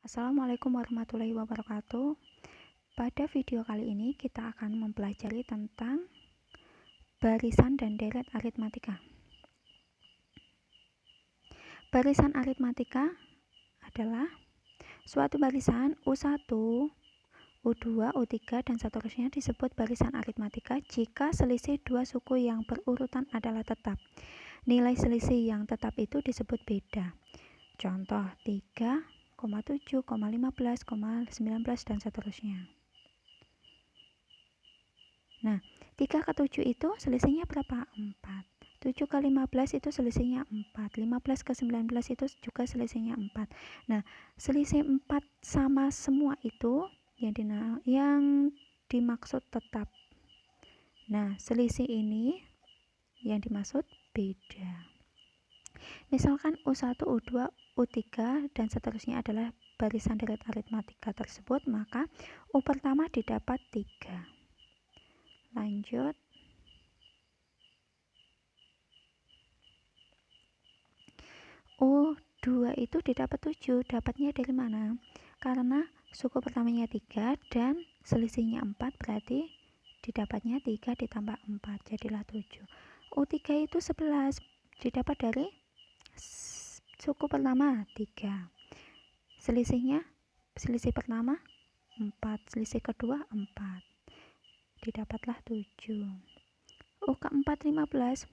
Assalamualaikum warahmatullahi wabarakatuh. Pada video kali ini kita akan mempelajari tentang barisan dan deret aritmatika. Barisan aritmatika adalah suatu barisan U1, U2, U3, dan seterusnya disebut barisan aritmatika jika selisih dua suku yang berurutan adalah tetap. Nilai selisih yang tetap itu disebut beda. Contoh 3, 7, 15, 19, dan seterusnya. Nah, 3 ke 7 itu selisihnya berapa? 4. 7 ke 15 itu selisihnya 4. 15 ke 19 itu juga selisihnya 4. Nah, selisih 4 sama semua itu yang dimaksud tetap. Nah, selisih ini yang dimaksud beda. Misalkan U1, U2, U3, dan seterusnya adalah barisan deret aritmatika tersebut, maka U pertama didapat 3. Lanjut. U2 itu didapat 7. Dapatnya dari mana? Karena suku pertamanya 3 dan selisihnya 4, berarti didapatnya 3 ditambah 4, jadilah 7. U3 itu 11. Didapat dari suku pertama 3. Selisih pertama 4, selisih kedua 4. Didapatlah 7. U keempat 15.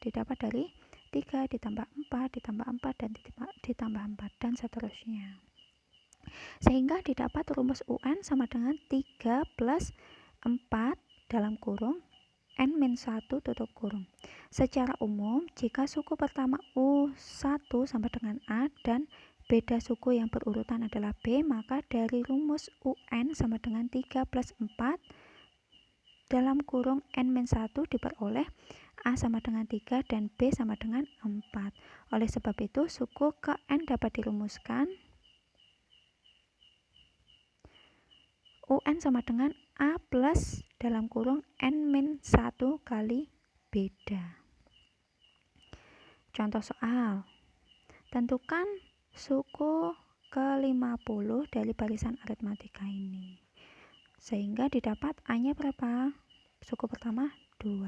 Didapat dari 3 ditambah 4 ditambah 4 dan ditambah 4 dan seterusnya. Sehingga didapat rumus UN sama dengan 3 plus 4 dalam kurung N-1 tutup kurung. Secara umum, jika suku pertama U1 sama dengan A dan beda suku yang berurutan adalah B, maka dari rumus UN sama dengan 3 plus 4 dalam kurung N-1 diperoleh A sama dengan 3 dan B sama dengan 4. Oleh sebab itu, suku ke N dapat dirumuskan UN sama dengan A plus dalam kurung N-1 kali beda. Contoh soal. Tentukan suku ke-50 dari barisan aritmatika ini. Sehingga didapat A-nya berapa? Suku pertama 2.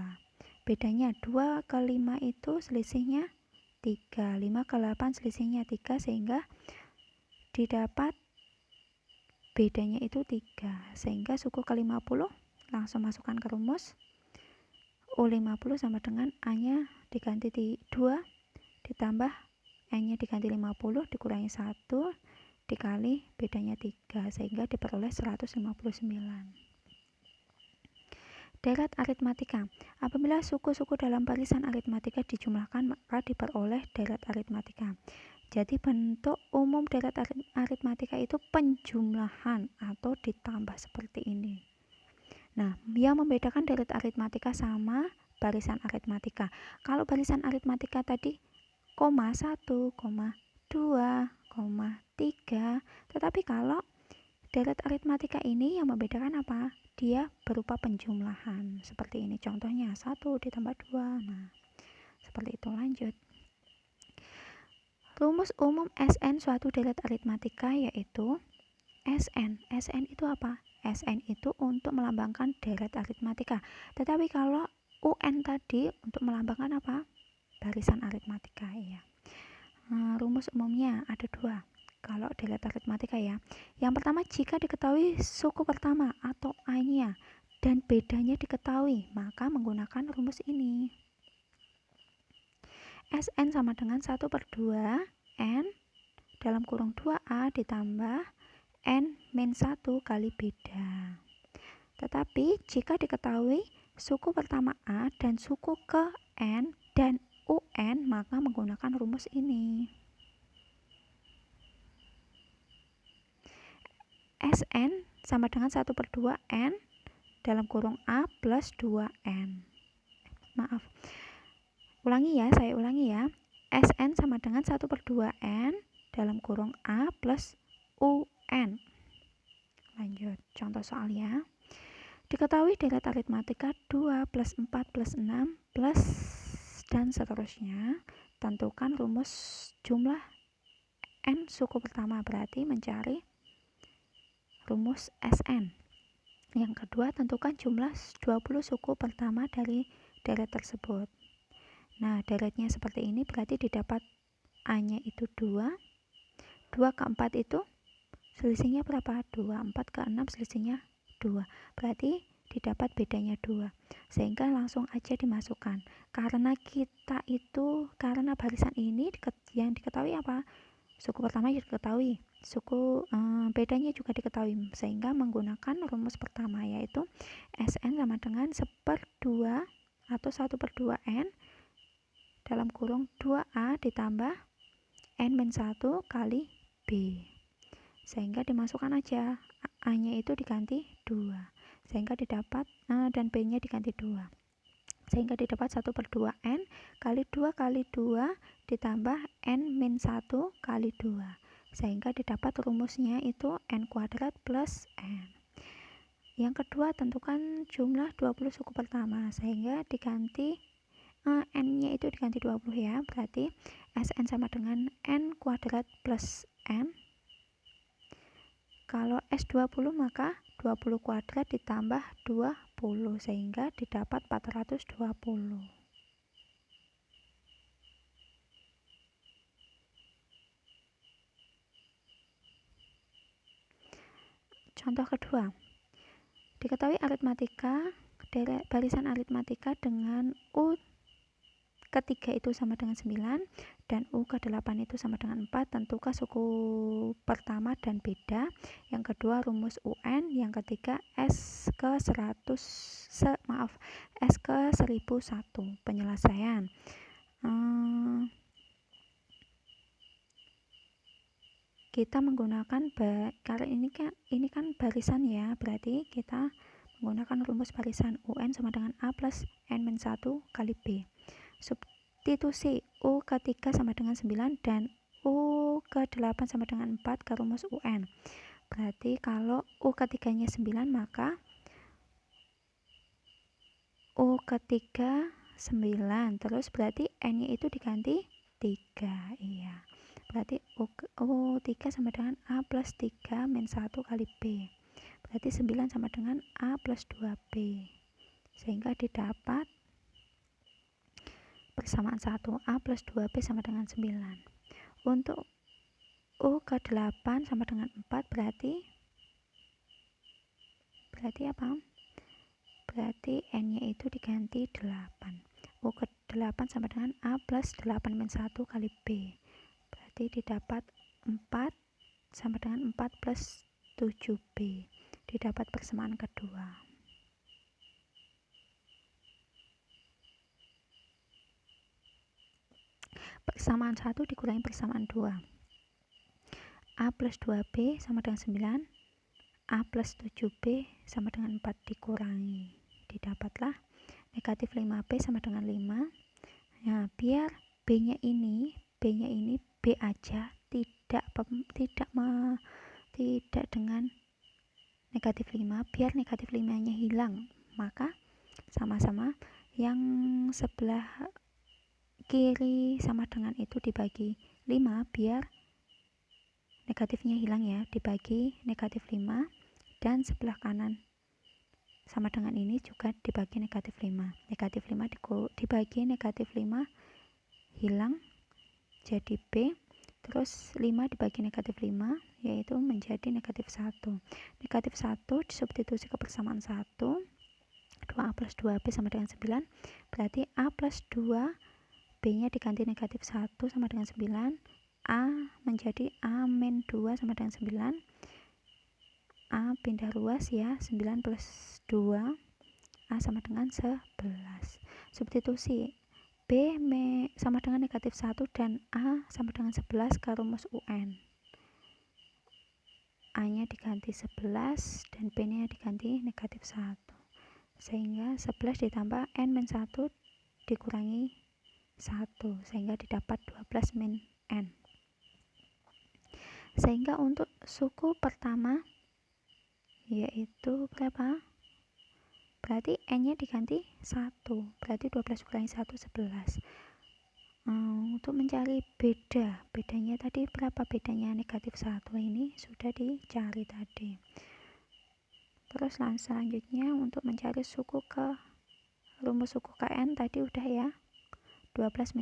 Bedanya 2 ke 5 itu selisihnya 3. 5 ke 8 selisihnya 3, sehingga didapat bedanya itu 3. Sehingga suku ke-50 langsung masukkan ke rumus. U50 sama dengan A-nya diganti 2 ditambah N-nya diganti 50 dikurangi 1 dikali bedanya 3, sehingga diperoleh 159. Deret aritmatika. Apabila suku-suku dalam barisan aritmatika dijumlahkan, maka diperoleh deret aritmatika. Jadi bentuk umum deret aritmatika itu penjumlahan atau ditambah seperti ini. Nah, yang membedakan deret aritmatika sama barisan aritmatika. Kalau barisan aritmatika tadi 1, 2, 3, tetapi kalau deret aritmatika ini yang membedakan apa? Dia berupa penjumlahan. Seperti ini contohnya, 1 ditambah 2. Nah, seperti itu. Lanjut. Rumus umum SN suatu deret aritmatika yaitu SN. SN itu apa? SN itu untuk melambangkan deret aritmatika. Tetapi kalau UN tadi untuk melambangkan apa? Barisan aritmatika, ya. Rumus umumnya ada 2. Kalau deret aritmatika, ya. Yang pertama, jika diketahui suku pertama atau A-nya dan bedanya diketahui, maka menggunakan rumus ini. SN sama dengan 1 per 2 N dalam kurung 2A ditambah N-1 kali beda. Tetapi jika diketahui suku pertama A dan suku ke N dan UN, maka menggunakan rumus ini. SN sama dengan 1 per 2 N dalam kurung A plus 2N. Maaf. Saya ulangi ya. SN sama dengan 1 per 2N dalam kurung A plus UN. Lanjut, contoh soal ya. Diketahui deret aritmatika 2 plus 4 plus 6 plus dan seterusnya. Tentukan rumus jumlah N suku pertama, berarti mencari rumus Sn. Yang kedua, tentukan jumlah 20 suku pertama dari deret tersebut. Nah, deretnya seperti ini, berarti didapat A-nya itu 2. 2 ke 4 itu selisihnya berapa? 2. 4 ke 6 selisihnya 2. Berarti didapat bedanya 2. Sehingga langsung aja dimasukkan. Karena barisan ini yang diketahui apa? Suku pertama diketahui, bedanya juga diketahui, sehingga menggunakan rumus pertama, yaitu Sn sama dengan 1/2 atau 1/2 N dalam kurung 2A ditambah N-1 kali B, sehingga dimasukkan aja, A-nya itu diganti 2, sehingga didapat dan B-nya diganti 2, sehingga didapat 1/2N kali 2 kali 2 ditambah N-1 kali 2, sehingga didapat rumusnya itu N kuadrat plus N. Yang kedua, tentukan jumlah 20 suku pertama, sehingga diganti N-nya itu diganti 20 ya, berarti Sn sama dengan N kuadrat plus N. Kalau S20 maka 20 kuadrat ditambah 20, sehingga didapat 420. Contoh kedua, diketahui barisan aritmatika dengan U ketiga itu sama dengan 9 dan U ke-8 itu sama dengan 4. Tentukan suku pertama dan beda. Yang kedua rumus UN. Yang ketiga S ke 1001. Penyelesaian. Kita menggunakan karena ini kan barisan ya, berarti kita menggunakan rumus barisan UN sama dengan A plus N-1 kali B. Substitusi U ke-3 sama dengan 9 dan U ke-8 sama dengan 4 ke rumus UN. Berarti kalau U ke-3 nya 9, maka U ke-3 9, terus berarti N nya itu diganti 3. Iya, berarti U3 sama dengan A plus 3 min 1 kali B, berarti 9 sama dengan A plus 2B, sehingga didapat persamaan 1, A plus 2B sama dengan 9. Untuk U ke-8 sama dengan 4, berarti apa? Berarti N-nya itu diganti 8. U ke-8 sama dengan A plus 8 min 1 kali B, berarti didapat 4 sama dengan 4 plus 7B, didapat persamaan kedua. Persamaan 1 dikurangi persamaan 2. A plus 2B sama dengan 9. A plus 7B sama dengan 4 dikurangi. Didapatlah negatif 5B sama dengan 5. Nah, biar B-nya ini B aja, tidak dengan negatif 5, biar negatif 5-nya hilang. Maka sama-sama yang sebelah kiri sama dengan itu dibagi 5, biar negatifnya hilang ya, dibagi negatif 5, dan sebelah kanan sama dengan ini juga dibagi negatif 5. Negatif 5 dibagi negatif 5 hilang, jadi B, terus 5 dibagi negatif 5 yaitu menjadi negatif 1. Negatif 1 disubstitusi ke persamaan 1, 2A plus 2B sama dengan 9, berarti A plus 2, B-nya diganti negatif 1 sama dengan 9, A menjadi A min 2 sama dengan 9, A pindah ruas ya, 9 plus 2, A sama dengan 11. Substitusi B sama dengan negatif 1 dan A sama dengan 11 ke rumus UN. A-nya diganti 11 dan B-nya diganti negatif 1. Sehingga 11 ditambah N min 1 dikurangi 1, sehingga didapat 12 min N. Sehingga untuk suku pertama yaitu berapa? Berarti N-nya diganti 1, berarti 12 kurangi 1, 11. Untuk mencari bedanya tadi berapa, bedanya negatif 1 ini sudah dicari tadi. Terus selanjutnya untuk mencari rumus suku KN tadi udah ya, 12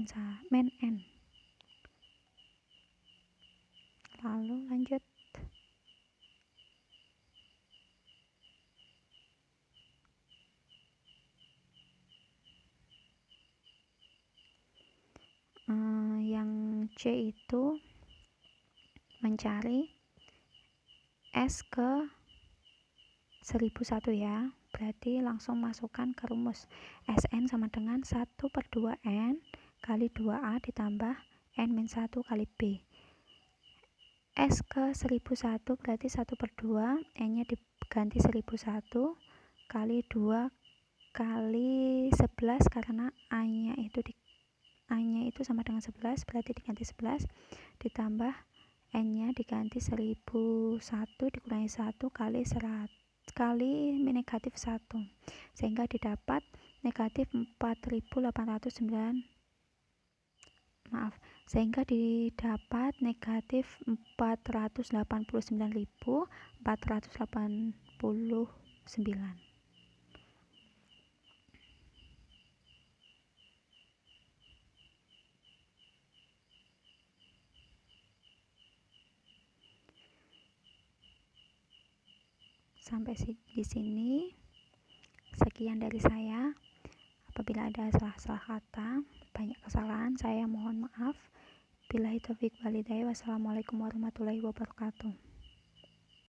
min N. Lalu lanjut. Yang C itu mencari S ke 1001 ya, berarti langsung masukkan ke rumus. Sn sama dengan 1/2N kali 2A ditambah N-1 kali B. S ke 1001 berarti 1/2, N nya diganti 1001 kali 2 kali 11 karena A nya itu sama dengan 11, berarti diganti 11 ditambah N nya diganti 1001 dikurangi 1 kali 100 kali negatif 1, sehingga didapat negatif 489.489. Sampai di sini sekian dari saya. Apabila ada salah-salah kata, banyak kesalahan, saya mohon maaf. Billahi taufiq walhidayah. Wassalamualaikum warahmatullahi wabarakatuh.